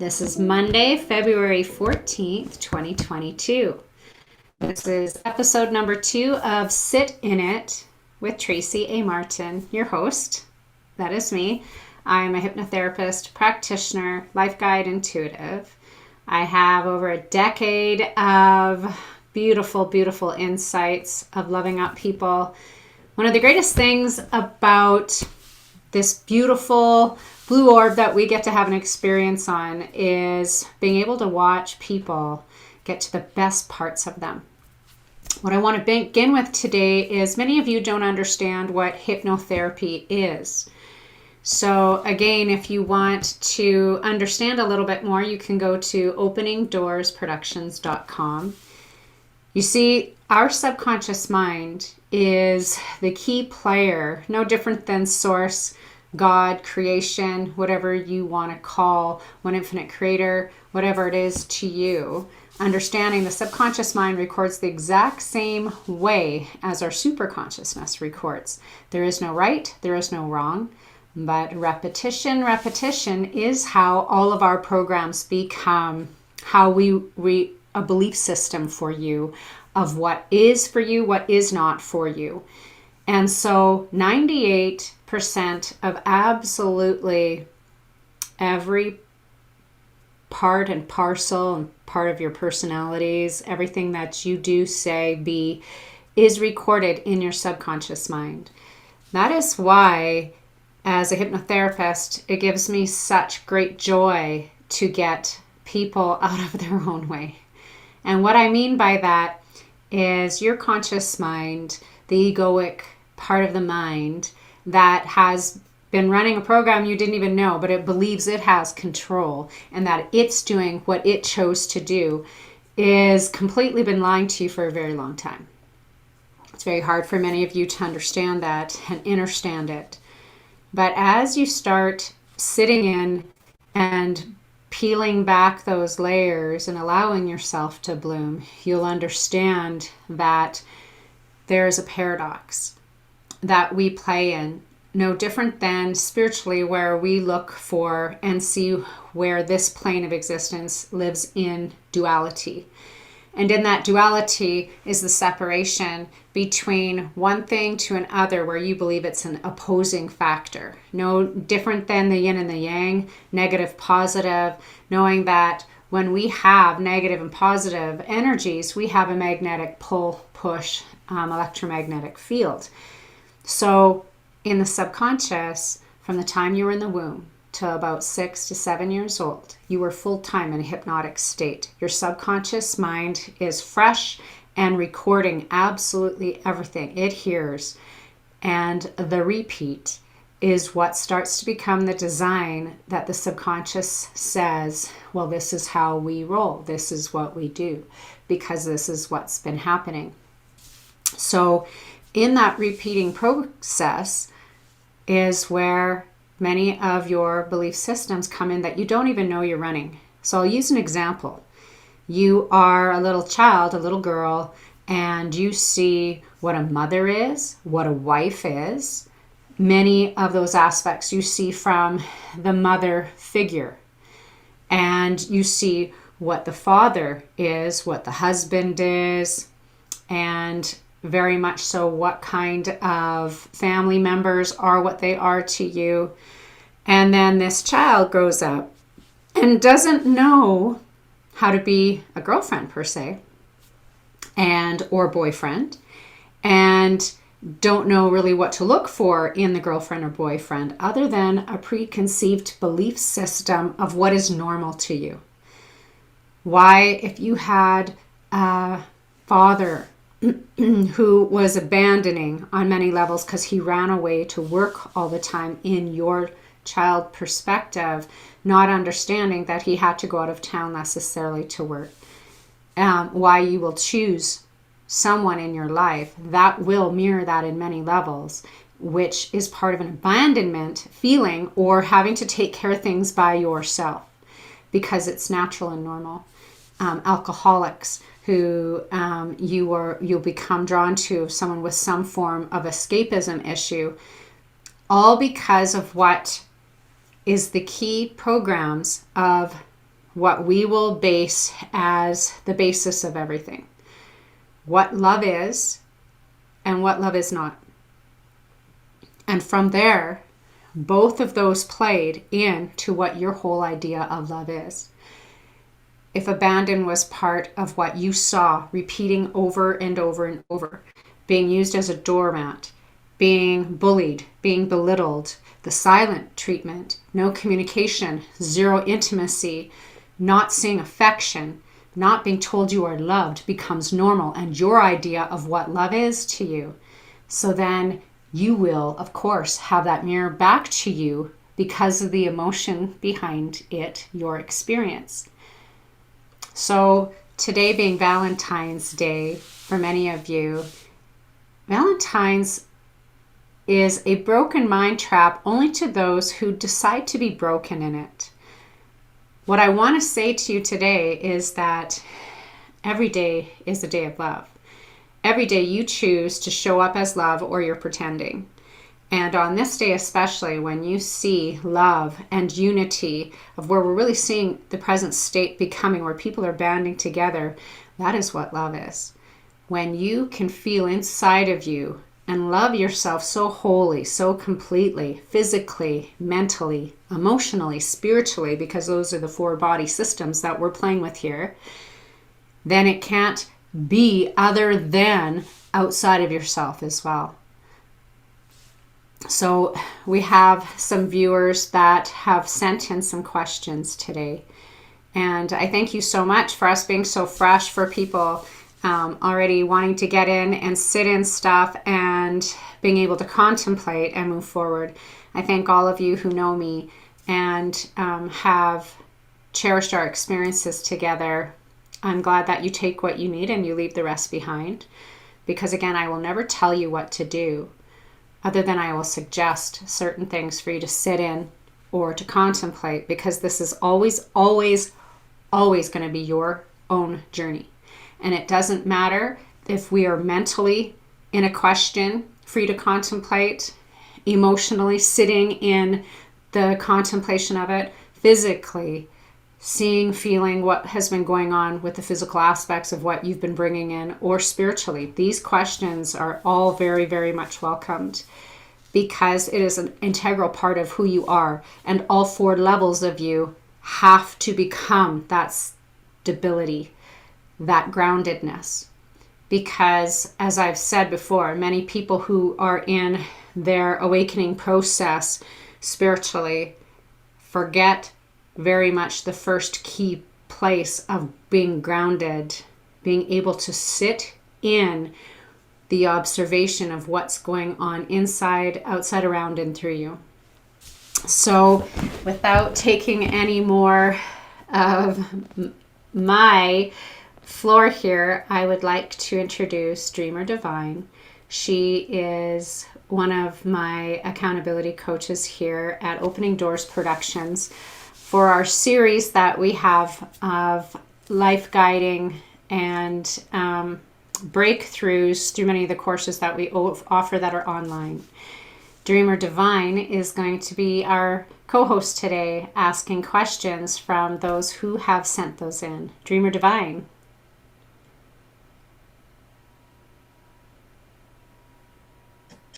This is Monday, February 14th, 2022. This is episode number 2 of Sit in It with Tracy A. Martin, your host. That is me. I'm a hypnotherapist, practitioner, life guide, intuitive. I have over a decade of beautiful, beautiful insights of loving up people. One of the greatest things about this beautiful blue orb that we get to have an experience on is being able to watch people get to the best parts of them. What I want to begin with today is many of you don't understand what hypnotherapy is. So again, if you want to understand a little bit more, you can go to openingdoorsproductions.com. You see, our subconscious mind is the key player, no different than source, God, creation, whatever you want to call one infinite creator, whatever it is to you. Understanding the subconscious mind records the exact same way as our superconsciousness records. There is no right, there is no wrong, but repetition is how all of our programs become how we a belief system for you of what is for you, what is not for you. And so 98% of absolutely every part and parcel and part of your personalities, everything that you do, say, be, is recorded in your subconscious mind. That is why, as a hypnotherapist, it gives me such great joy to get people out of their own way. And what I mean by that is your conscious mind, the egoic part of the mind that has been running a program you didn't even know, but it believes it has control and that it's doing what it chose to do, is completely been lying to you for a very long time. It's very hard for many of you to understand that and understand it. But as you start sitting in and peeling back those layers and allowing yourself to bloom, you'll understand that there's a paradox that we play in, no different than spiritually, where we look for and see where this plane of existence lives in duality. And in that duality is the separation between one thing to another, where you believe it's an opposing factor. No different than the yin and the yang, negative, positive, knowing that when we have negative and positive energies, we have a magnetic pull, push, electromagnetic field. So in the subconscious, from the time you were in the womb till about 6 to 7 years old, you were full-time in a hypnotic state. Your subconscious mind is fresh and recording absolutely everything it hears. And the repeat is what starts to become the design that the subconscious says, well, this is how we roll. This is what we do because this is what's been happening. So in that repeating process is where many of your belief systems come in that you don't even know you're running. So I'll use an example. You are a little child, a little girl, and you see what a mother is, what a wife is. Many of those aspects you see from the mother figure. And you see what the father is, what the husband is, and very much so what kind of family members are what they are to you. And then this child grows up and doesn't know how to be a girlfriend per se, and or boyfriend, and don't know really what to look for in the girlfriend or boyfriend other than a preconceived belief system of what is normal to you. Why, if you had a father who was abandoning on many levels because he ran away to work all the time in your child perspective, not understanding that he had to go out of town necessarily to work, why you will choose someone in your life that will mirror that in many levels, which is part of an abandonment feeling or having to take care of things by yourself because it's natural and normal. Alcoholics who you'll become drawn to, someone with some form of escapism issue, all because of what is the key programs of what we will base as the basis of everything. What love is and what love is not. And from there, both of those played into what your whole idea of love is. If abandon was part of what you saw repeating over and over and over, being used as a doormat, being bullied, being belittled, the silent treatment, no communication, zero intimacy, not seeing affection, not being told you are loved becomes normal and your idea of what love is to you. So then you will, of course, have that mirror back to you because of the emotion behind it, your experience. So today being Valentine's Day, for many of you, Valentine's is a broken mind trap only to those who decide to be broken in it. What I want to say to you today is that every day is a day of love. Every day you choose to show up as love or you're pretending. And on this day especially, when you see love and unity of where we're really seeing the present state becoming, where people are banding together, that is what love is. When you can feel inside of you and love yourself so wholly, so completely, physically, mentally, emotionally, spiritually, because those are the 4 body systems that we're playing with here, then it can't be other than outside of yourself as well. So we have some viewers that have sent in some questions today. And I thank you so much for us being so fresh, for people already wanting to get in and sit in stuff and being able to contemplate and move forward. I thank all of you who know me and have cherished our experiences together. I'm glad that you take what you need and you leave the rest behind. Because again, I will never tell you what to do, other than I will suggest certain things for you to sit in or to contemplate, because this is always, always, always going to be your own journey. And it doesn't matter if we are mentally in a question for you to contemplate, emotionally sitting in the contemplation of it, physically seeing, feeling what has been going on with the physical aspects of what you've been bringing in, or spiritually. These questions are all very, very much welcomed, because it is an integral part of who you are. And all 4 levels of you have to become that stability, that groundedness. Because as I've said before, many people who are in their awakening process spiritually forget very much the first key place of being grounded, being able to sit in the observation of what's going on inside, outside, around, and through you. So without taking any more of my floor here, I would like to introduce Dreamer Divine. She is one of my accountability coaches here at Opening Doors Productions, for our series that we have of life guiding and breakthroughs through many of the courses that we offer that are online. Dreamer Divine is going to be our co-host today, asking questions from those who have sent those in. Dreamer Divine.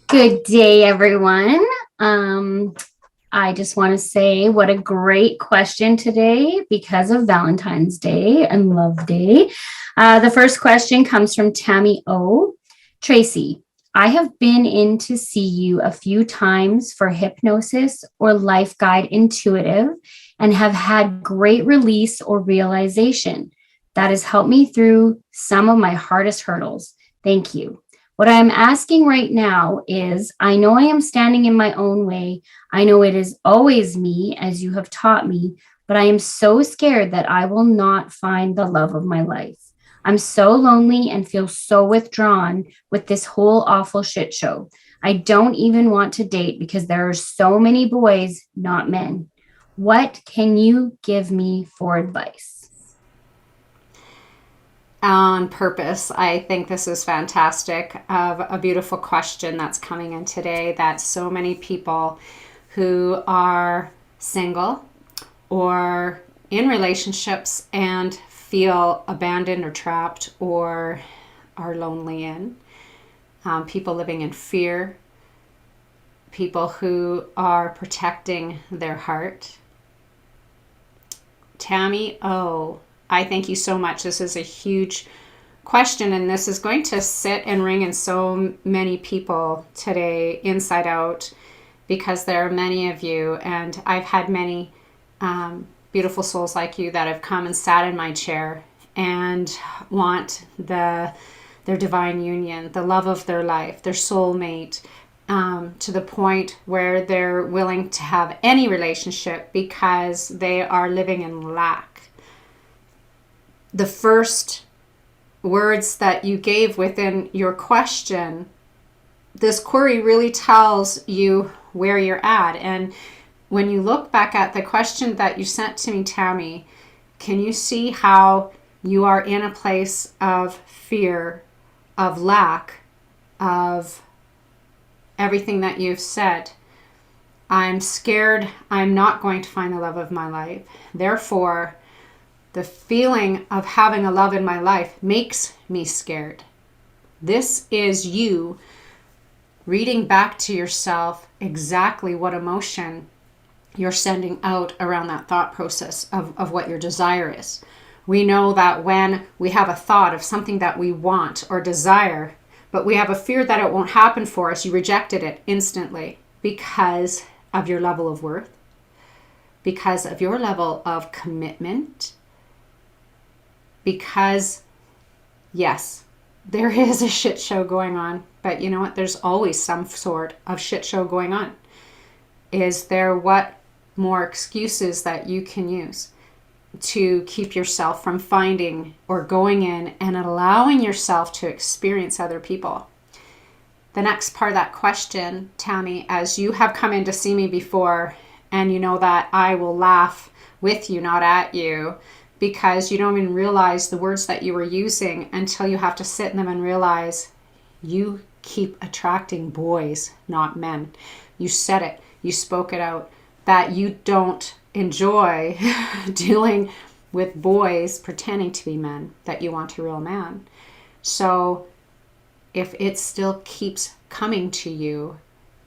Good day, everyone. I just want to say what a great question today because of Valentine's Day and Love Day. The first question comes from Tammy O. Tracy, I have been in to see you a few times for hypnosis or life guide intuitive and have had great release or realization. That has helped me through some of my hardest hurdles. Thank you. What I'm asking right now is, I know I am standing in my own way. I know it is always me, as you have taught me, but I am so scared that I will not find the love of my life. I'm so lonely and feel so withdrawn with this whole awful shit show. I don't even want to date because there are so many boys, not men. What can you give me for advice? On purpose, I think this is fantastic, of a beautiful question that's coming in today, that so many people who are single or in relationships and feel abandoned or trapped or are lonely in. People living in fear, people who are protecting their heart. Tammy, I thank you so much. This is a huge question, and this is going to sit and ring in so many people today, inside out, because there are many of you, and I've had many beautiful souls like you that have come and sat in my chair and want their divine union, the love of their life, their soulmate, to the point where they're willing to have any relationship because they are living in lack. The first words that you gave within your question, this query really tells you where you're at. And when you look back at the question that you sent to me, Tammy, can you see how you are in a place of fear, of lack, of everything that you've said? I'm scared I'm not going to find the love of my life. Therefore, the feeling of having a love in my life makes me scared. This is you reading back to yourself exactly what emotion you're sending out around that thought process of what your desire is. We know that when we have a thought of something that we want or desire, but we have a fear that it won't happen for us, you rejected it instantly because of your level of worth, because of your level of commitment, because, yes, there is a shit show going on, but you know what? There's always some sort of shit show going on. Is there what more excuses that you can use to keep yourself from finding or going in and allowing yourself to experience other people? The next part of that question, Tammy, as you have come in to see me before, and you know that I will laugh with you, not at you, because you don't even realize the words that you were using until you have to sit in them and realize you keep attracting boys, not men. You said it, you spoke it out, that you don't enjoy dealing with boys pretending to be men, that you want a real man. So if it still keeps coming to you,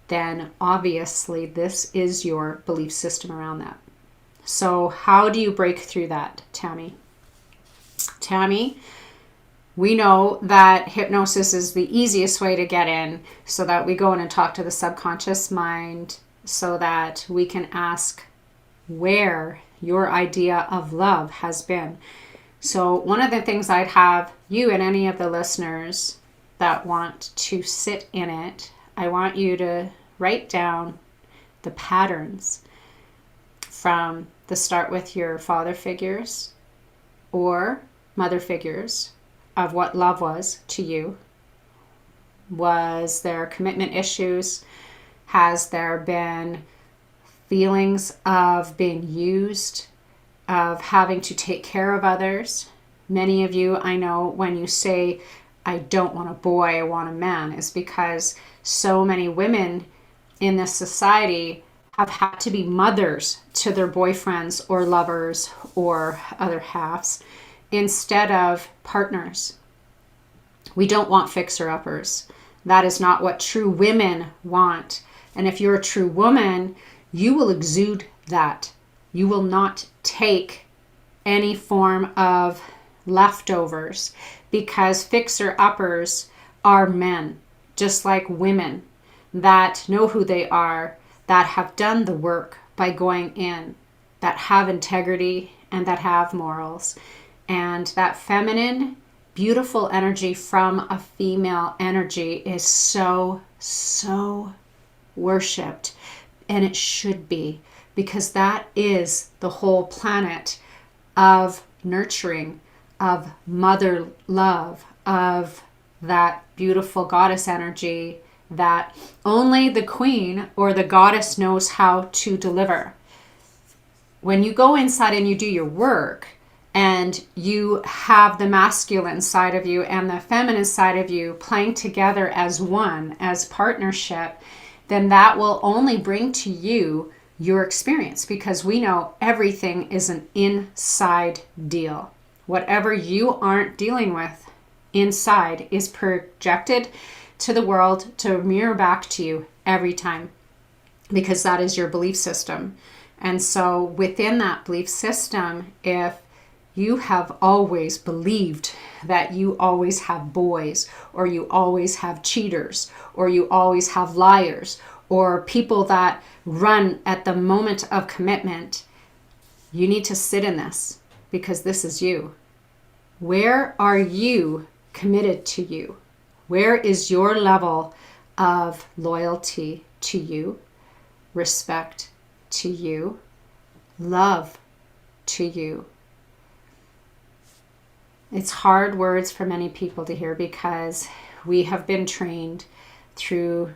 then obviously this is your belief system around that. So how do you break through that, Tammy? Tammy, we know that hypnosis is the easiest way to get in, so that we go in and talk to the subconscious mind so that we can ask where your idea of love has been. So one of the things I'd have you and any of the listeners that want to sit in it, I want you to write down the patterns from the start with your father figures or mother figures of what love was to you. Was there commitment issues? Has there been feelings of being used, of having to take care of others? Many of you, I know, when you say, I don't want a boy, I want a man, is because so many women in this society have had to be mothers to their boyfriends or lovers or other halves instead of partners. We don't want fixer-uppers. That is not what true women want. And if you're a true woman, you will exude that. You will not take any form of leftovers, because fixer-uppers are men, just like women that know who they are, that have done the work by going in, that have integrity and that have morals. And that feminine, beautiful energy from a female energy is so, so worshipped. And it should be, because that is the whole planet of nurturing, of mother love, of that beautiful goddess energy that only the queen or the goddess knows how to deliver. When you go inside and you do your work and you have the masculine side of you and the feminine side of you playing together as one, as partnership, then that will only bring to you your experience, because we know everything is an inside deal. Whatever you aren't dealing with inside is projected to the world to mirror back to you every time, because that is your belief system. And so within that belief system, if you have always believed that you always have boys, or you always have cheaters, or you always have liars, or people that run at the moment of commitment, you need to sit in this, because this is you. Where are you committed to you? Where is your level of loyalty to you, respect to you, love to you? It's hard words for many people to hear, because we have been trained through,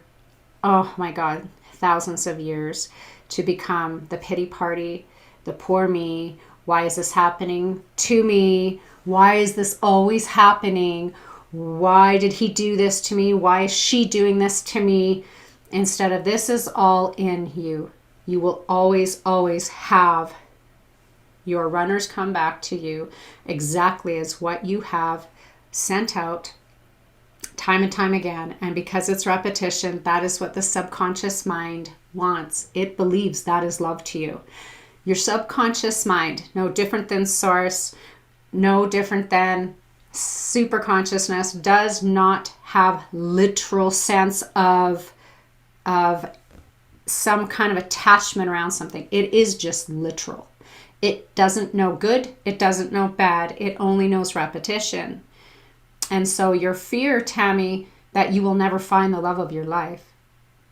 oh my God, thousands of years to become the pity party, the poor me. Why is this happening to me? Why is this always happening? Why did he do this to me? Why is she doing this to me? Instead of, this is all in you. You will always, always have your runners come back to you exactly as what you have sent out time and time again. And because it's repetition, that is what the subconscious mind wants. It believes that is love to you. Your subconscious mind, no different than source, no different than super consciousness, does not have literal sense of some kind of attachment around something. It is just literal. It doesn't know good. It doesn't know bad. It only knows repetition. And so your fear, Tammy, that you will never find the love of your life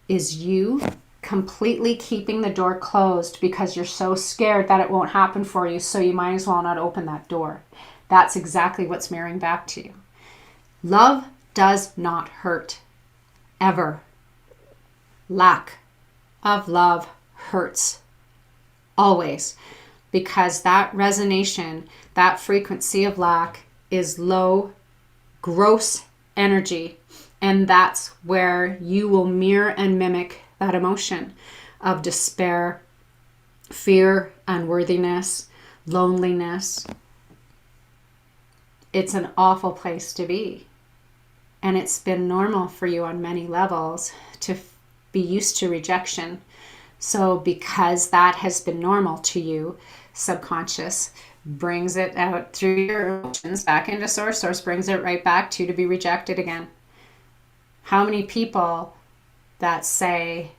is you completely keeping the door closed because you're so scared that it won't happen for you. So you might as well not open that door. That's exactly what's mirroring back to you. Love does not hurt, ever. Lack of love hurts, always. Because that resonation, that frequency of lack is low, gross energy. And that's where you will mirror and mimic that emotion of despair, fear, unworthiness, loneliness. It's an awful place to be. And it's been normal for you on many levels to be used to rejection. So because that has been normal to you, subconscious brings it out through your emotions back into source. Source brings it right back to you to be rejected again. How many people that say,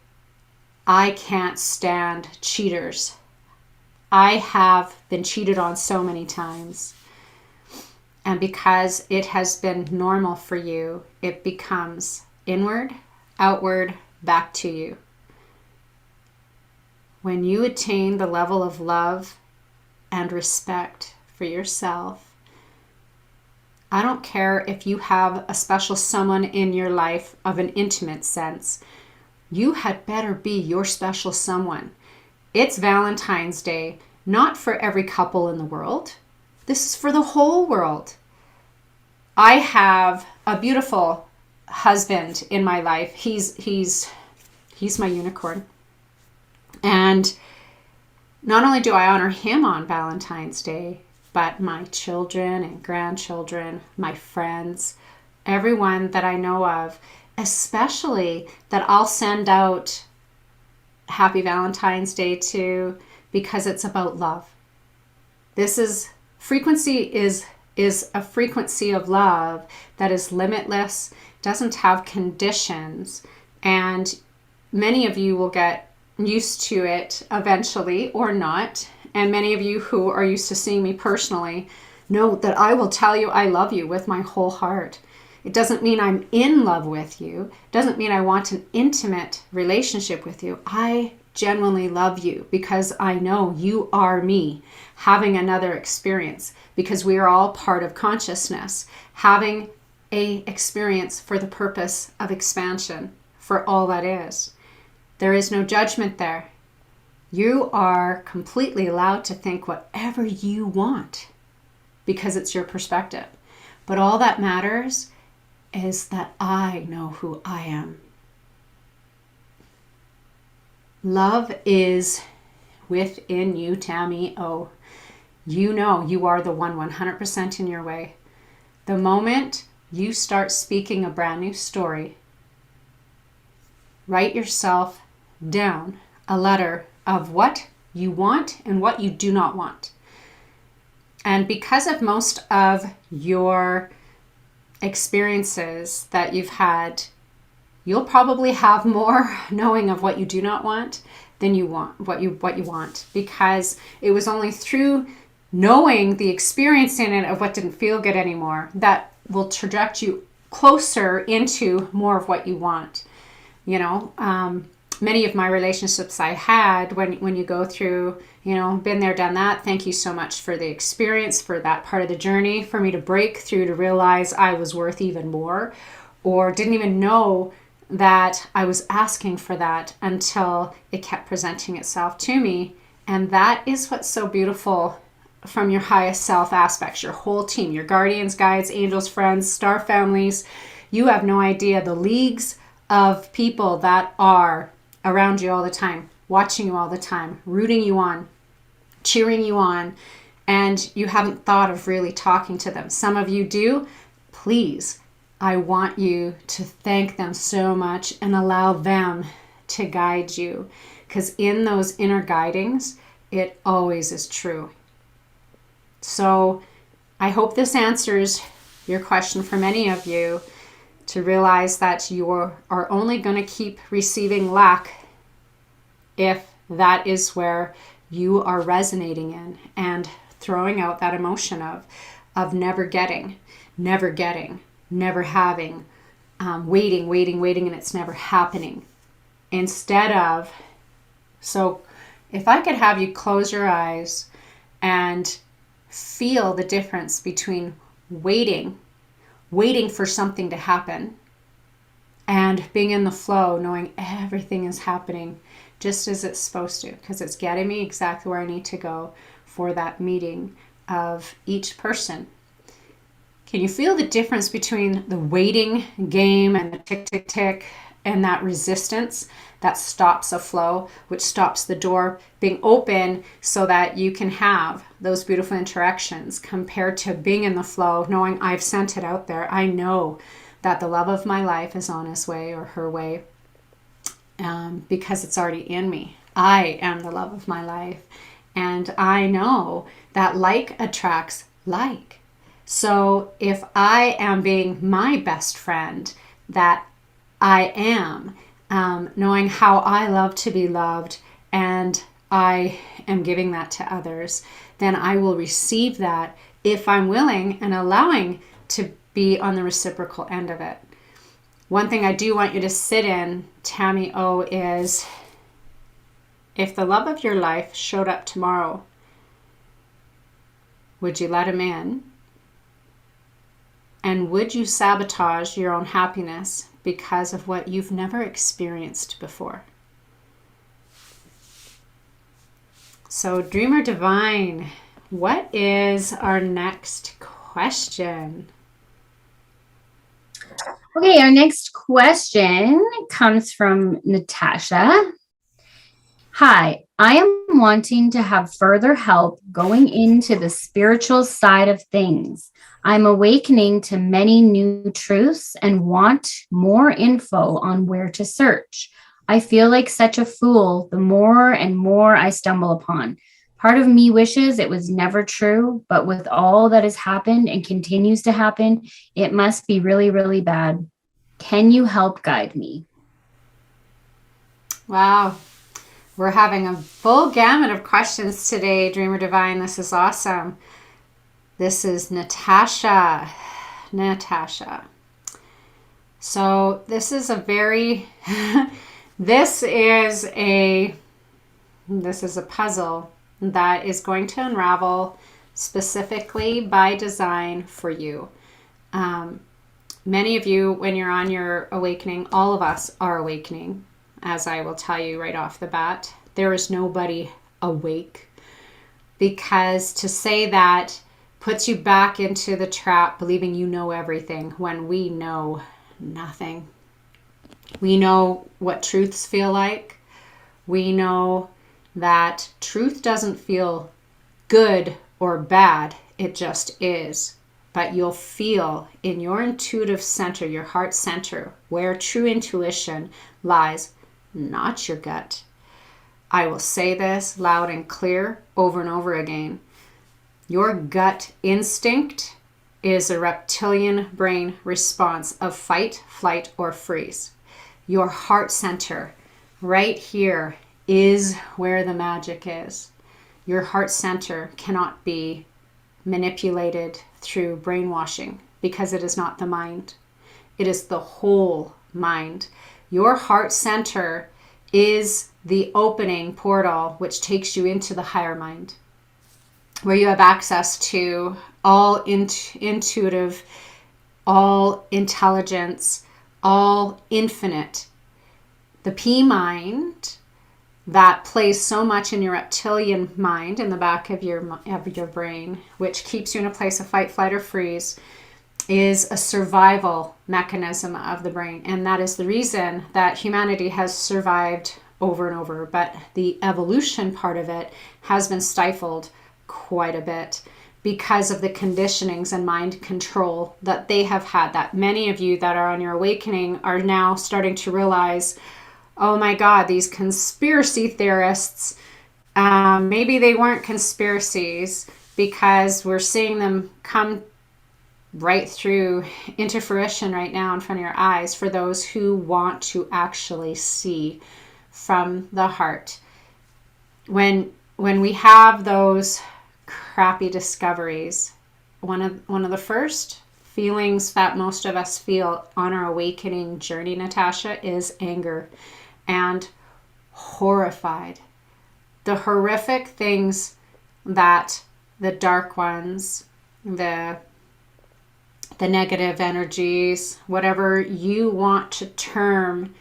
I can't stand cheaters. I have been cheated on so many times. And because it has been normal for you, it becomes inward, outward, back to you. When you attain the level of love and respect for yourself, I don't care if you have a special someone in your life of an intimate sense. You had better be your special someone. It's Valentine's Day, not for every couple in the world. This is for the whole world. I have a beautiful husband in my life. He's my unicorn. And not only do I honor him on Valentine's Day, but my children and grandchildren, my friends, everyone that I know of, especially that I'll send out Happy Valentine's Day to, because it's about love. Frequency is a frequency of love that is limitless, doesn't have conditions, and many of you will get used to it eventually or not. And many of you who are used to seeing me personally know that I will tell you I love you with my whole heart. It doesn't mean I'm in love with you. It doesn't mean I want an intimate relationship with you. I genuinely love you because I know you are me having another experience, because we are all part of consciousness, having a experience for the purpose of expansion, for all that is. There is no judgment there. You are completely allowed to think whatever you want because it's your perspective. But all that matters is that I know who I am. Love is within you, Tammy. Oh, you know you are the one 100% in your way. The moment you start speaking a brand new story, write yourself down a letter of what you want and what you do not want. And because of most of your experiences that you've had, you'll probably have more knowing of what you do not want than you want, what you want, because it was only through knowing the experience in it of what didn't feel good anymore that will traject you closer into more of what you want. Many of my relationships I had, when you go through, been there, done that. Thank you so much for the experience, for that part of the journey, for me to break through, to realize I was worth even more, or didn't even know that I was asking for that until it kept presenting itself to me. And that is what's so beautiful from your highest self aspects, your whole team, your guardians, guides, angels, friends, star families. You have no idea the leagues of people that are around you all the time, watching you all the time, rooting you on, cheering you on, and you haven't thought of really talking to them. Some of you do. Please, I want you to thank them so much and allow them to guide you, because in those inner guidings, it always is true. So I hope this answers your question for many of you, to realize that you are only going to keep receiving lack if that is where you are resonating in and throwing out that emotion of never getting, never having, waiting, and it's never happening. Instead of, so if I could have you close your eyes and feel the difference between waiting for something to happen, and being in the flow, knowing everything is happening just as it's supposed to, because it's getting me exactly where I need to go for that meeting of each person. Can you feel the difference between the waiting game and the tick, tick, tick, and that resistance that stops a flow, which stops the door being open so that you can have those beautiful interactions, compared to being in the flow, knowing I've sent it out there. I know that the love of my life is on his way or her way, because it's already in me. I am the love of my life. And I know that like attracts like. So if I am being my best friend that I am, knowing how I love to be loved, and I am giving that to others, then I will receive that if I'm willing and allowing to be on the reciprocal end of it. One thing I do want you to sit in, Tammy O, is if the love of your life showed up tomorrow, would you let him in? And would you sabotage your own happiness because of what you've never experienced before? So, Dreamer Divine, what is our next question? Okay, our next question comes from Natasha. Hi, I am wanting to have further help going into the spiritual side of things. I'm awakening to many new truths and want more info on where to search. I feel like such a fool the more and more I stumble upon. Part of me wishes it was never true, but with all that has happened and continues to happen, it must be really, really bad. Can you help guide me? Wow. We're having a full gamut of questions today, Dreamer Divine. This is awesome. This is Natasha. So this is a very, this is a puzzle that is going to unravel specifically by design for you. Many of you, when you're on your awakening, all of us are awakening, as I will tell you right off the bat. There is nobody awake, because to say that puts you back into the trap believing you know everything when we know nothing. We know what truths feel like. We know that truth doesn't feel good or bad, it just is. But you'll feel in your intuitive center, your heart center, where true intuition lies, not your gut. I will say this loud and clear over and over again. Your gut instinct is a reptilian brain response of fight, flight, or freeze. Your heart center, right here, is where the magic is. Your heart center cannot be manipulated through brainwashing because it is not the mind. It is the whole mind. Your heart center is the opening portal which takes you into the higher mind, where you have access to all intuitive, all intelligence, all infinite. The P mind that plays so much in your reptilian mind in the back of your brain, which keeps you in a place of fight, flight, or freeze, is a survival mechanism of the brain. And that is the reason that humanity has survived over and over. But the evolution part of it has been stifled quite a bit because of the conditionings and mind control that they have had, that many of you that are on your awakening are now starting to realize, oh my God, these conspiracy theorists, maybe they weren't conspiracies because we're seeing them come right through into fruition right now in front of your eyes for those who want to actually see from the heart. When we have those crappy discoveries, one of the first feelings that most of us feel on our awakening journey, Natasha, is anger and horrified. The horrific things that the dark ones, the negative energies, whatever you want to term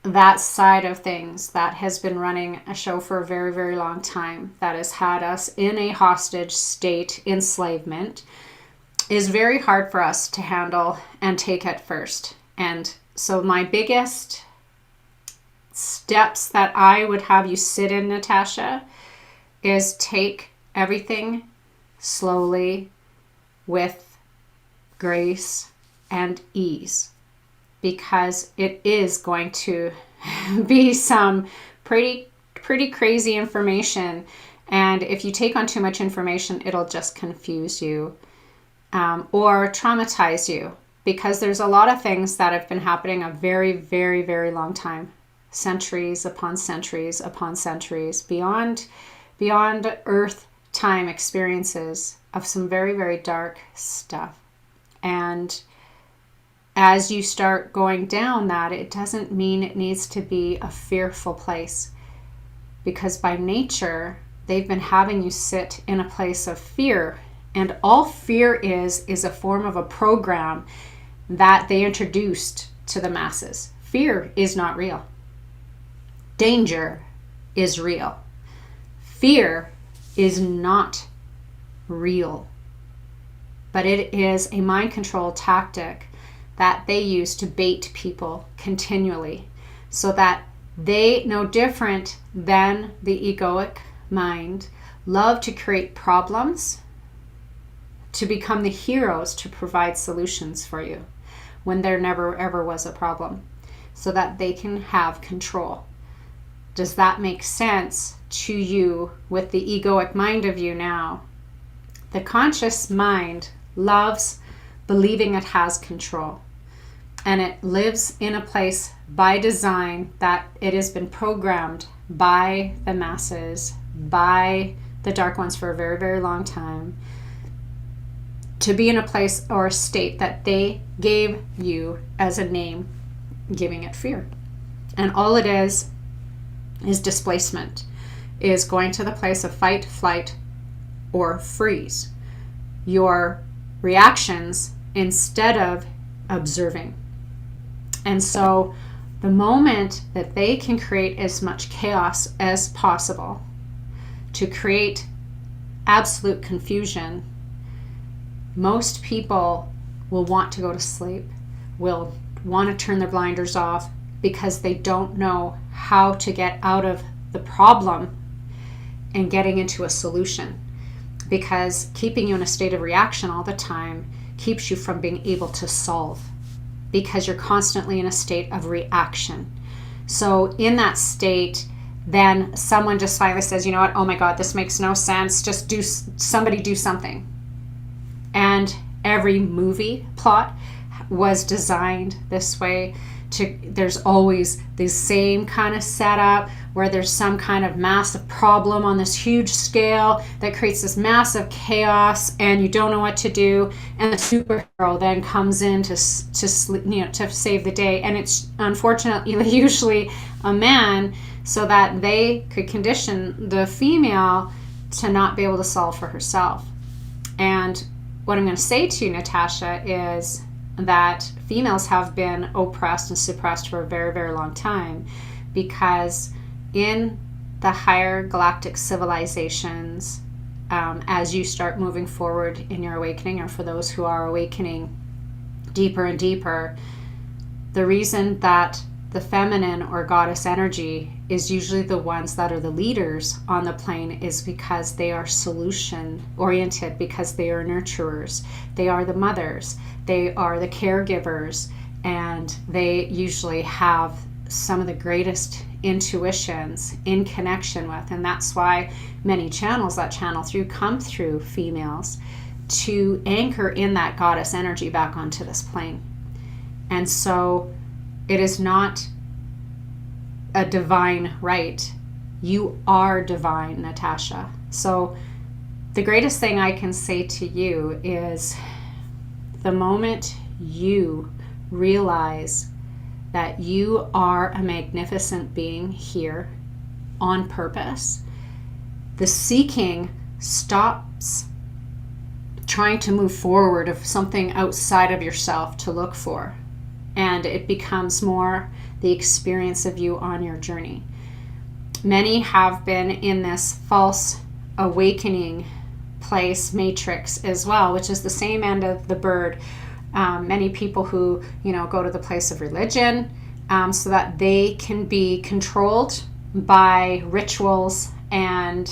that side of things that has been running a show for a very, very long time, that has had us in a hostage state, enslavement, is very hard for us to handle and take at first. And so my biggest steps that I would have you sit in, Natasha, is take everything slowly with grace and ease, because it is going to be some pretty crazy information. And if you take on too much information, it'll just confuse you or traumatize you, because there's a lot of things that have been happening a very, very, very long time, centuries upon centuries upon centuries, beyond Earth time experiences of some very, very dark stuff. And as you start going down that, it doesn't mean it needs to be a fearful place, because by nature, they've been having you sit in a place of fear. And all fear is a form of a program that they introduced to the masses. Fear is not real. Danger is real. Fear is not real. But it is a mind control tactic that they use to bait people continually, so that they, no different than the egoic mind, love to create problems, to become the heroes, to provide solutions for you when there never ever was a problem, so that they can have control. Does that make sense to you with the egoic mind of you now? The conscious mind loves believing it has control. And it lives in a place by design that it has been programmed by the masses, by the dark ones for a very, very long time, to be in a place or a state that they gave you as a name, giving it fear. And all it is displacement, is going to the place of fight, flight, or freeze. Your reactions instead of observing. And so the moment that they can create as much chaos as possible to create absolute confusion, most people will want to go to sleep, will want to turn their blinders off, because they don't know how to get out of the problem and getting into a solution. Because keeping you in a state of reaction all the time keeps you from being able to solve, because you're constantly in a state of reaction. So in that state, then someone just finally says, you know what, oh my God, this makes no sense. Just somebody do something. And every movie plot was designed this way. There's always the same kind of setup where there's some kind of massive problem on this huge scale that creates this massive chaos, and you don't know what to do, and the superhero then comes in to save the day. And it's unfortunately usually a man, so that they could condition the female to not be able to solve for herself. And what I'm going to say to you, Natasha, is that females have been oppressed and suppressed for a very, very long time, because in the higher galactic civilizations, as you start moving forward in your awakening, or for those who are awakening deeper and deeper, the reason that the feminine or goddess energy is usually the ones that are the leaders on the plane is because they are solution oriented, because they are nurturers, they are the mothers, they are the caregivers, and they usually have some of the greatest intuitions in connection with. And that's why many channels that channel through come through females to anchor in that goddess energy back onto this plane. And so it is not a divine right. You are divine, Natasha. So the greatest thing I can say to you is, the moment you realize that you are a magnificent being here on purpose, the seeking stops trying to move forward of something outside of yourself to look for. And it becomes more the experience of you on your journey. Many have been in this false awakening place matrix as well, which is the same end of the bird. Many people who, go to the place of religion so that they can be controlled by rituals and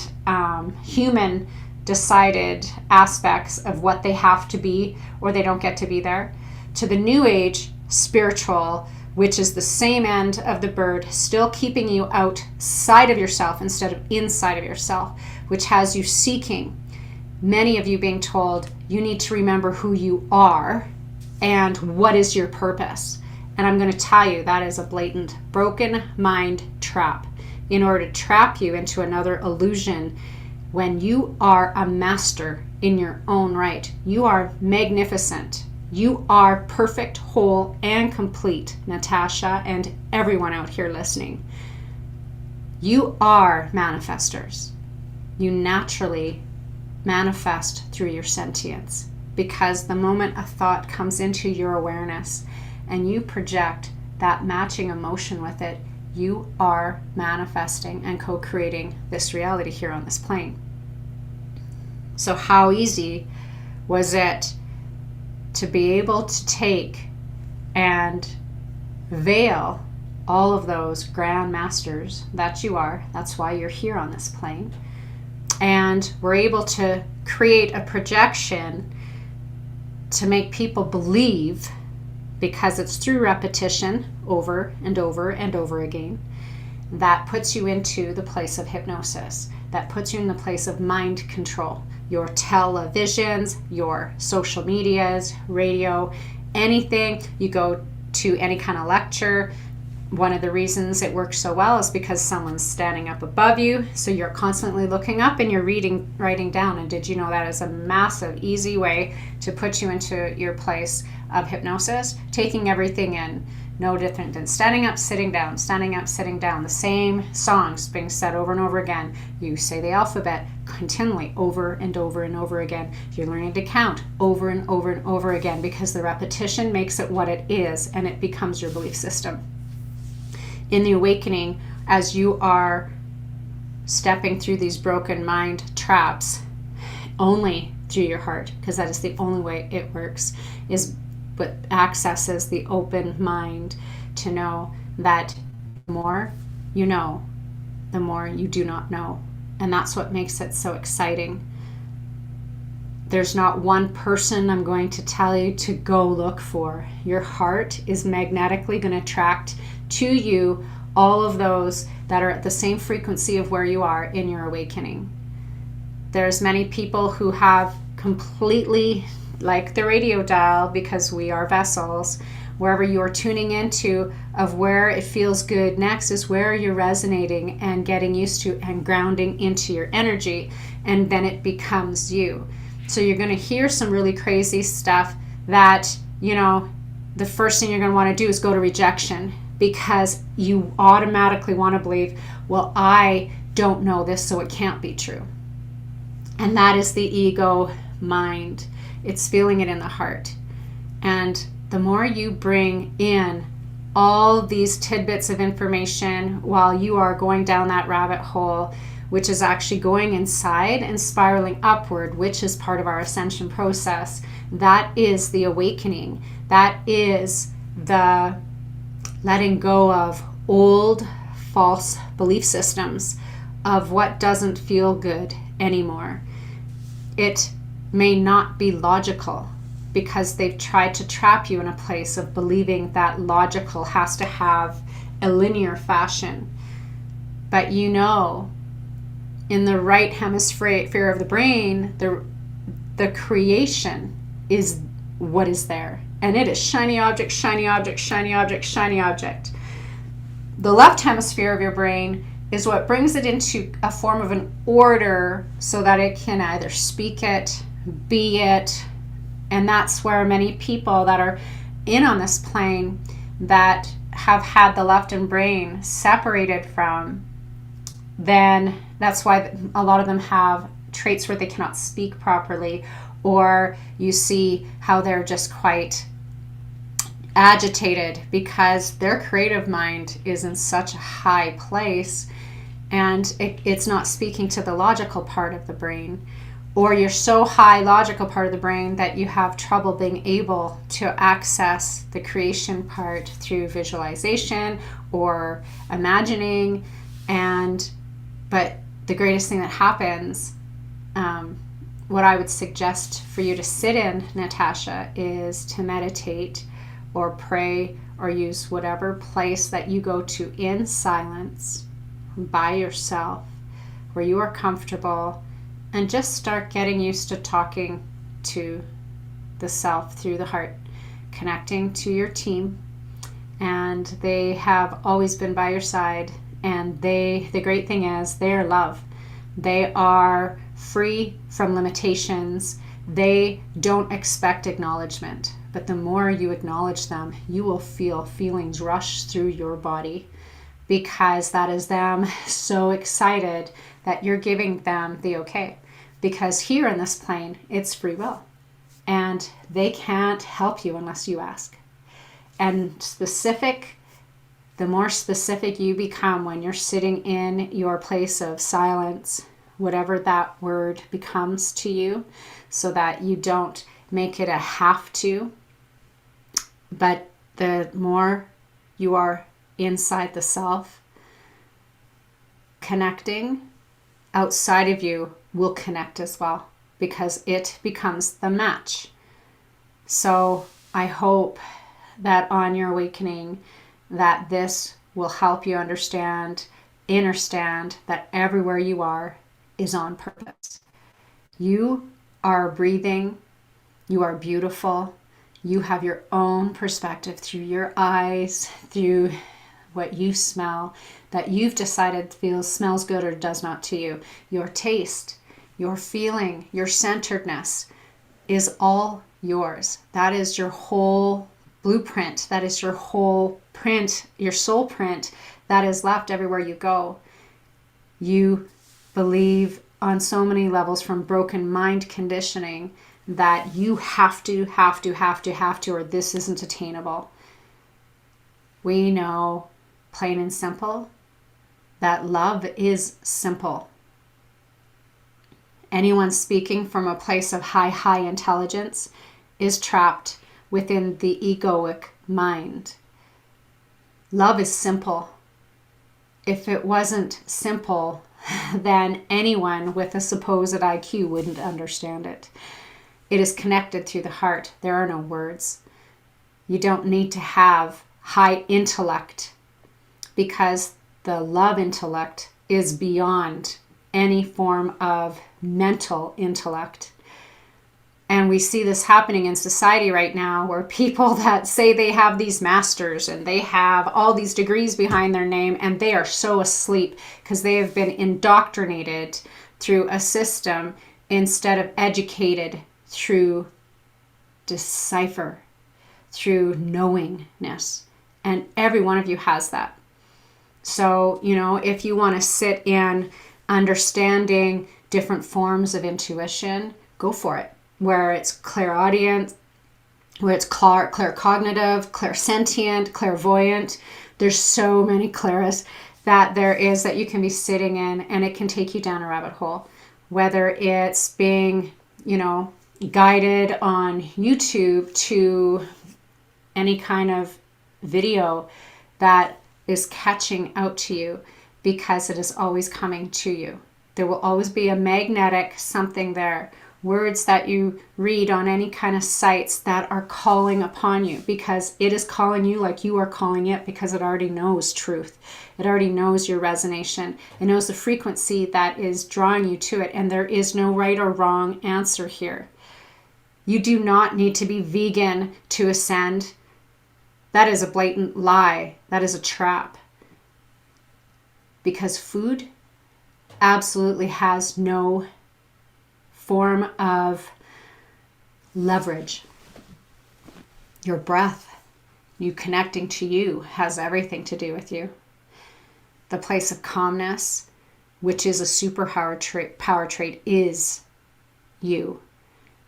human decided aspects of what they have to be, or they don't get to be there, to the new age spiritual, which is the same end of the bird, still keeping you outside of yourself instead of inside of yourself, which has you seeking. Many of you being told you need to remember who you are and what is your purpose. And I'm going to tell you, that is a blatant broken mind trap, in order to trap you into another illusion, when you are a master in your own right. You are magnificent. You are perfect, whole, and complete, Natasha, and everyone out here listening. You are manifestors. You naturally manifest through your sentience, because the moment a thought comes into your awareness and you project that matching emotion with it, you are manifesting and co-creating this reality here on this plane. So how easy was it to be able to take and veil all of those grand masters that you are? That's why you're here on this plane. And we're able to create a projection to make people believe, because it's through repetition over and over and over again, that puts you into the place of hypnosis, that puts you in the place of mind control. Your televisions, your social medias, radio, anything, you go to any kind of lecture. One of the reasons it works so well is because someone's standing up above you, so you're constantly looking up and you're writing down. And did you know that is a massive, easy way to put you into your place of hypnosis, taking everything in? No different than standing up, sitting down, standing up, sitting down. The same songs being said over and over again. You say the alphabet continually over and over and over again. You're learning to count over and over and over again, because the repetition makes it what it is, and it becomes your belief system. In the awakening, as you are stepping through these broken mind traps, only through your heart, because that is the only way it works, is what accesses the open mind to know that the more you know, the more you do not know. And that's what makes it so exciting. There's not one person I'm going to tell you to go look for. Your heart is magnetically going to attract to you all of those that are at the same frequency of where you are in your awakening. There's many people who have completely, like the radio dial, because we are vessels, wherever you are tuning into of where it feels good next is where you're resonating and getting used to and grounding into your energy, and then it becomes you. So you're going to hear some really crazy stuff that, the first thing you're going to want to do is go to rejection, because you automatically want to believe, well, I don't know this, so it can't be true. And that is the ego mind. It's feeling it in the heart. And the more you bring in all these tidbits of information while you are going down that rabbit hole, which is actually going inside and spiraling upward, which is part of our ascension process, that is the awakening. That is the letting go of old false belief systems of what doesn't feel good anymore. It may not be logical because they've tried to trap you in a place of believing that logical has to have a linear fashion. But in the right hemisphere of the brain, the creation is what is there. And it is shiny object, shiny object, shiny object, shiny object. The left hemisphere of your brain is what brings it into a form of an order so that it can either speak it, be it. And that's where many people that are in on this plane that have had the left brain separated from, then that's why a lot of them have traits where they cannot speak properly, or you see how they're just quite agitated because their creative mind is in such a high place and it's not speaking to the logical part of the brain. Or you're so high logical part of the brain that you have trouble being able to access the creation part through visualization or imagining. But the greatest thing that happens, what I would suggest for you to sit in, Natasha, is to meditate or pray or use whatever place that you go to in silence by yourself where you are comfortable, and just start getting used to talking to the self through the heart, connecting to your team. And they have always been by your side. And the great thing is they are love. They are free from limitations. They don't expect acknowledgement. But the more you acknowledge them, you will feel feelings rush through your body, because that is them so excited that you're giving them the okay. Because here in this plane, it's free will. And they can't help you unless you ask. And the more specific you become when you're sitting in your place of silence, whatever that word becomes to you, so that you don't make it a have to, but the more you are inside the self, connecting, outside of you will connect as well, because it becomes the match. So I hope that on your awakening, that this will help you understand that everywhere you are is on purpose. You are breathing, you are beautiful, you have your own perspective through your eyes, through what you smell, that you've decided smells good or does not to you. Your taste, your feeling, your centeredness is all yours. That is your whole blueprint. That is your whole print, your soul print that is left everywhere you go. You believe on so many levels from broken mind conditioning that you have to, or this isn't attainable. We know, plain and simple, that love is simple. Anyone speaking from a place of high intelligence is trapped within the egoic mind. Love is simple. If it wasn't simple, then anyone with a supposed IQ wouldn't understand it. It is connected through the heart. There are no words. You don't need to have high intellect, because the love intellect is beyond any form of mental intellect. And we see this happening in society right now, where people that say they have these masters and they have all these degrees behind their name, and they are so asleep because they have been indoctrinated through a system instead of educated through decipher, through knowingness. And every one of you has that. So, if you want to sit in understanding different forms of intuition, go for it. Where it's clairaudient, where it's claircognitive, clairsentient, clairvoyant. There's so many clairs that you can be sitting in, and it can take you down a rabbit hole. Whether it's being, guided on YouTube to any kind of video that is catching out to you, because it is always coming to you. There will always be a magnetic something there. Words that you read on any kind of sites that are calling upon you, because it is calling you like you are calling it, because it already knows truth. It already knows your resonation. It knows the frequency that is drawing you to it, and there is no right or wrong answer here. You do not need to be vegan to ascend. That is a blatant lie. That is a trap. Because food absolutely has no form of leverage. Your breath, you connecting to you, has everything to do with you. The place of calmness, which is a superpower power trait, is you.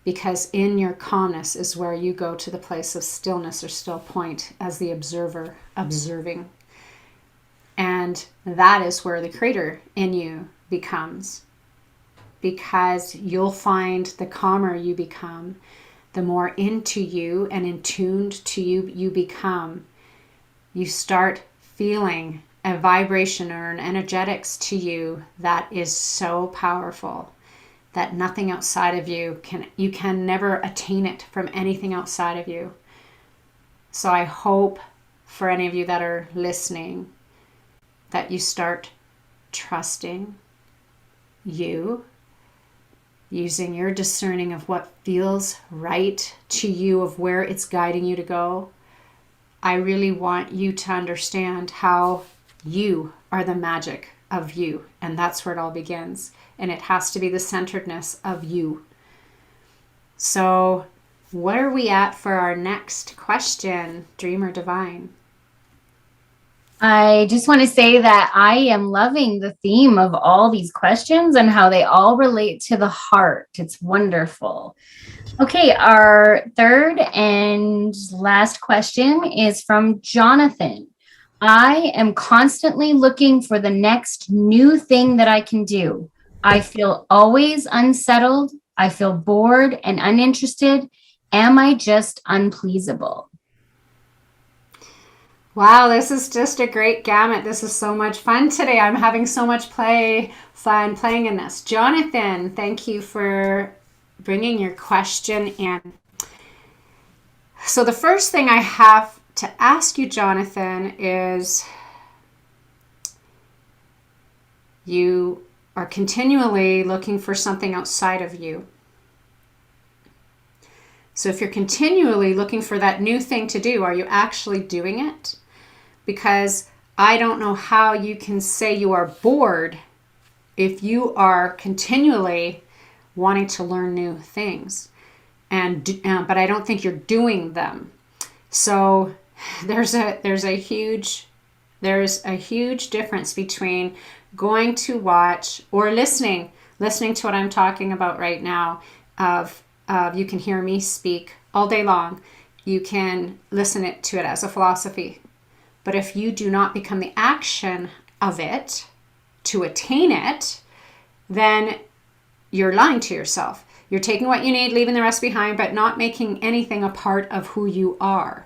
Because in your calmness is where you go to the place of stillness or still point as the observer, observing. And that is where the creator in you becomes. Because you'll find the calmer you become, the more into you and in tuned to you become, you start feeling a vibration or an energetics to you that is so powerful that nothing outside of you can never attain it from anything outside of you. So I hope for any of you that are listening that you start trusting you, using your discerning of what feels right to you, of where it's guiding you to go. I really want you to understand how you are the magic of you, and that's where it all begins. And it has to be the centeredness of you. So what are we at for our next question, Dream or Divine? I just want to say that I am loving the theme of all these questions and how they all relate to the heart. It's wonderful. Okay, our third and last question is from Jonathan. I am constantly looking for the next new thing that I can do. I feel always unsettled. I feel bored and uninterested. Am I just unpleasable? Wow, this is just a great gamut. This is so much fun today. I'm having so much fun playing in this. Jonathan, thank you for bringing your question in. So the first thing I have to ask you, Jonathan, is you are continually looking for something outside of you. So if you're continually looking for that new thing to do, are you actually doing it? Because I don't know how you can say you are bored if you are continually wanting to learn new things. But I don't think you're doing them. So there's a huge difference between going to watch or listening to what I'm talking about right now. You can hear me speak all day long. You can listen to it as a philosophy. But if you do not become the action of it to attain it, then you're lying to yourself. You're taking what you need, leaving the rest behind, but not making anything a part of who you are.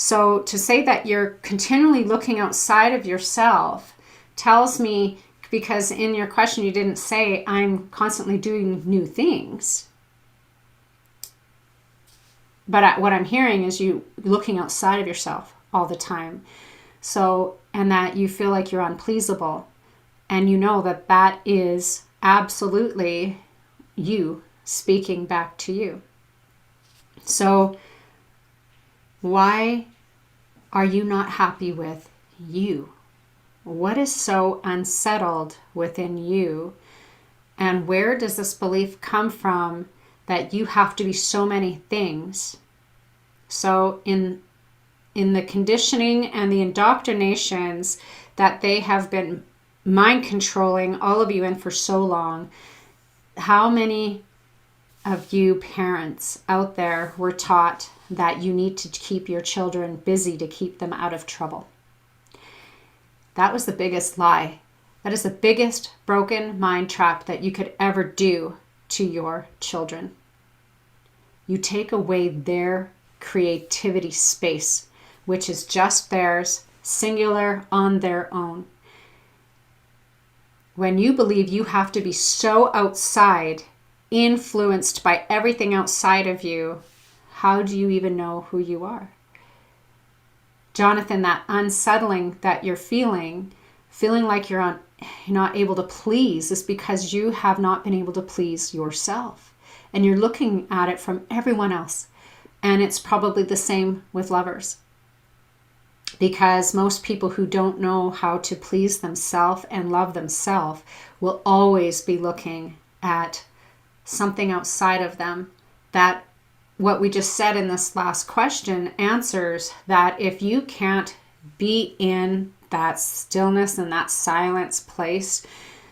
So to say that you're continually looking outside of yourself tells me, because in your question you didn't say, I'm constantly doing new things. But what I'm hearing is you looking outside of yourself all the time. So, and that you feel like you're unpleasable. And you know that that is absolutely you speaking back to you. So, why are you not happy with you? What is so unsettled within you? And where does this belief come from that you have to be so many things? So in the conditioning and the indoctrinations that they have been mind controlling all of you in for so long, how many of you parents out there were taught that you need to keep your children busy to keep them out of trouble? That was the biggest lie. That is the biggest broken mind trap that you could ever do to your children. You take away their creativity space, which is just theirs, singular, on their own. When you believe you have to be so outside, influenced by everything outside of you, how do you even know who you are? Jonathan, that unsettling that you're feeling like you're not able to please, is because you have not been able to please yourself. And you're looking at it from everyone else. And it's probably the same with lovers. Because most people who don't know how to please themselves and love themselves will always be looking at something outside of them. That what we just said in this last question answers, that if you can't be in that stillness and that silence place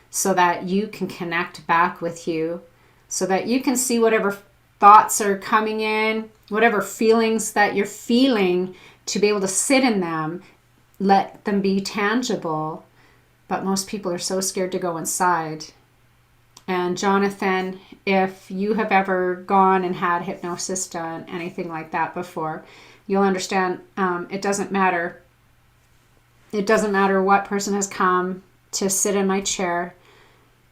so that you can connect back with you, so that you can see whatever thoughts are coming in, whatever feelings that you're feeling, to be able to sit in them, let them be tangible. But most people are so scared to go inside. And Jonathan, if you have ever gone and had hypnosis done, anything like that before, you'll understand it doesn't matter. It doesn't matter what person has come to sit in my chair.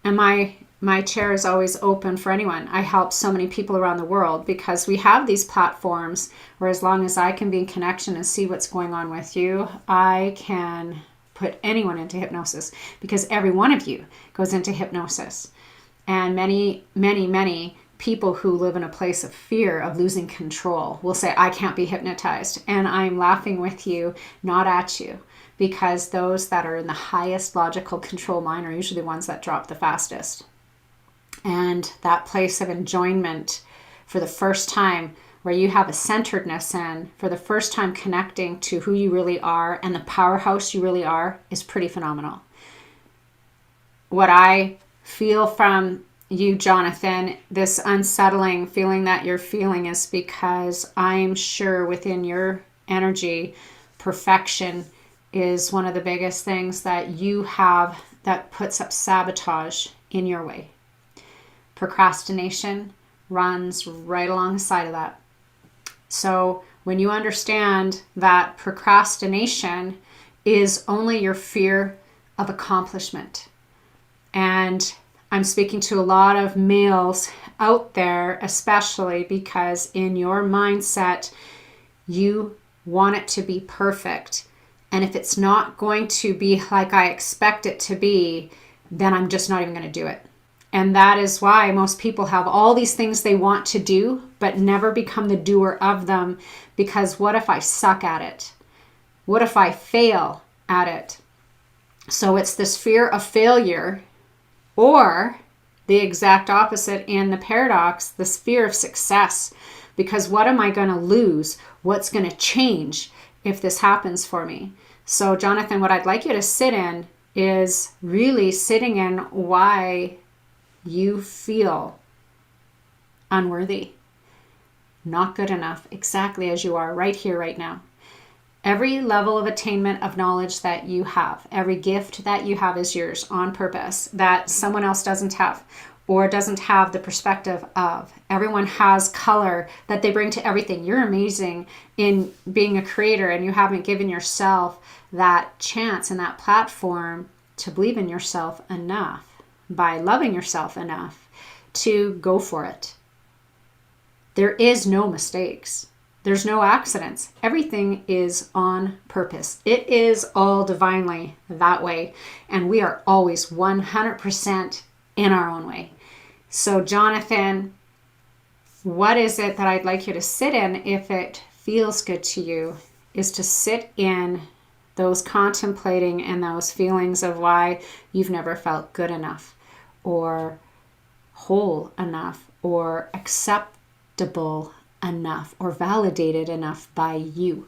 And my chair is always open for anyone. I help so many people around the world because we have these platforms where, as long as I can be in connection and see what's going on with you, I can put anyone into hypnosis, because every one of you goes into hypnosis. And many, many, many people who live in a place of fear of losing control will say, I can't be hypnotized. And I'm laughing with you, not at you, because those that are in the highest logical control mind are usually the ones that drop the fastest. And that place of enjoyment for the first time, where you have a centeredness in, for the first time connecting to who you really are and the powerhouse you really are, is pretty phenomenal. What I feel from you, Jonathan, this unsettling feeling that you're feeling, is because I'm sure within your energy, perfection is one of the biggest things that you have that puts up sabotage in your way. Procrastination runs right alongside of that. So when you understand that procrastination is only your fear of accomplishment, and I'm speaking to a lot of males out there, especially because in your mindset, you want it to be perfect. And if it's not going to be like I expect it to be, then I'm just not even going to do it. And that is why most people have all these things they want to do, but never become the doer of them. Because what if I suck at it? What if I fail at it? So it's this fear of failure, or the exact opposite in the paradox, this fear of success. Because what am I going to lose? What's going to change if this happens for me? So Jonathan, what I'd like you to sit in is really sitting in why you feel unworthy, not good enough, exactly as you are right here, right now. Every level of attainment of knowledge that you have, every gift that you have is yours on purpose, that someone else doesn't have. or doesn't have the perspective of. Everyone has color that they bring to everything. You're amazing in being a creator, and you haven't given yourself that chance and that platform to believe in yourself enough by loving yourself enough to go for it. There is no mistakes. There's no accidents. Everything is on purpose. It is all divinely that way. And we are always 100% in our own way. So, Jonathan, what is it that I'd like you to sit in if it feels good to you? Is to sit in those contemplating and those feelings of why you've never felt good enough or whole enough or acceptable enough or validated enough by you.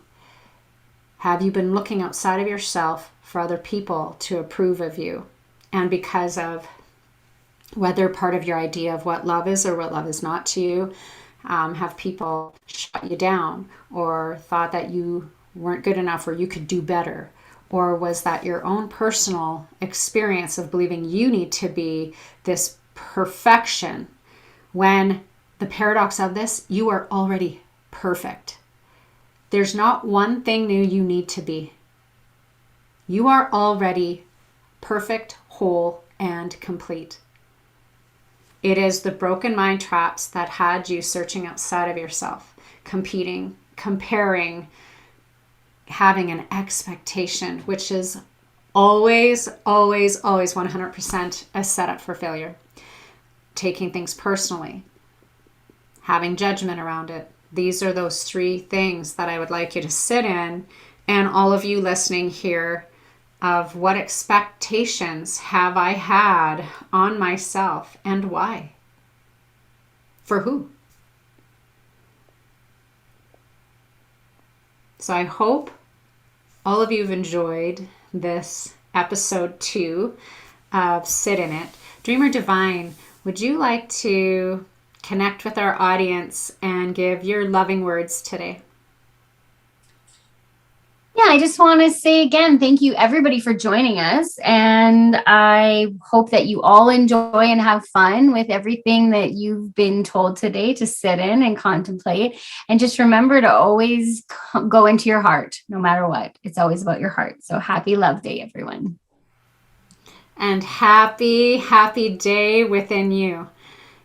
Have you been looking outside of yourself for other people to approve of you? And because of whether part of your idea of what love is or what love is not to you, have people shut you down or thought that you weren't good enough or you could do better? Or was that your own personal experience of believing you need to be this perfection when the paradox of this, you are already perfect. There's not one thing new you need to be. You are already perfect, whole, and complete. It is the broken mind traps that had you searching outside of yourself, competing, comparing, having an expectation, which is always, always, always 100% a setup for failure. Taking things personally, having judgment around it. These are those three things that I would like you to sit in, and all of you listening here, of what expectations have I had on myself and why? For who? So I hope all of you have enjoyed this episode 2 of Sit in It. Dreamer Divine, would you like to connect with our audience and give your loving words today? Yeah, I just want to say again, thank you everybody for joining us. And I hope that you all enjoy and have fun with everything that you've been told today to sit in and contemplate. And just remember to always go into your heart, no matter what. It's always about your heart. So happy Love Day, everyone. And happy, happy day within you.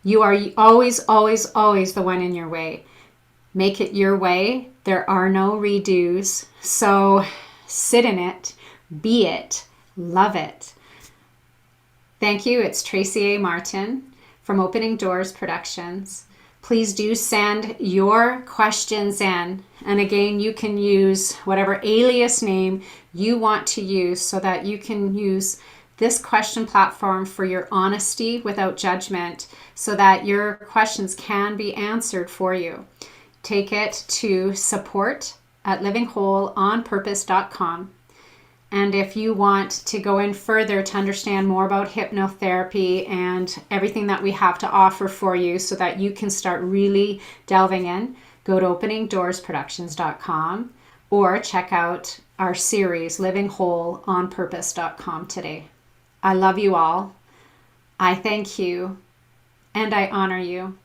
You are always, always, always the one in your way. Make it your way. There are no redos. So sit in it, be it, love it. Thank you. It's Tracy A. Martin from Opening Doors Productions. Please do send your questions in. And again, you can use whatever alias name you want to use so that you can use this question platform for your honesty without judgment so that your questions can be answered for you. Take it to support@livingwholeonpurpose.com. And if you want to go in further to understand more about hypnotherapy and everything that we have to offer for you so that you can start really delving in, go to openingdoorsproductions.com or check out our series, livingwholeonpurpose.com today. I love you all. I thank you and I honor you.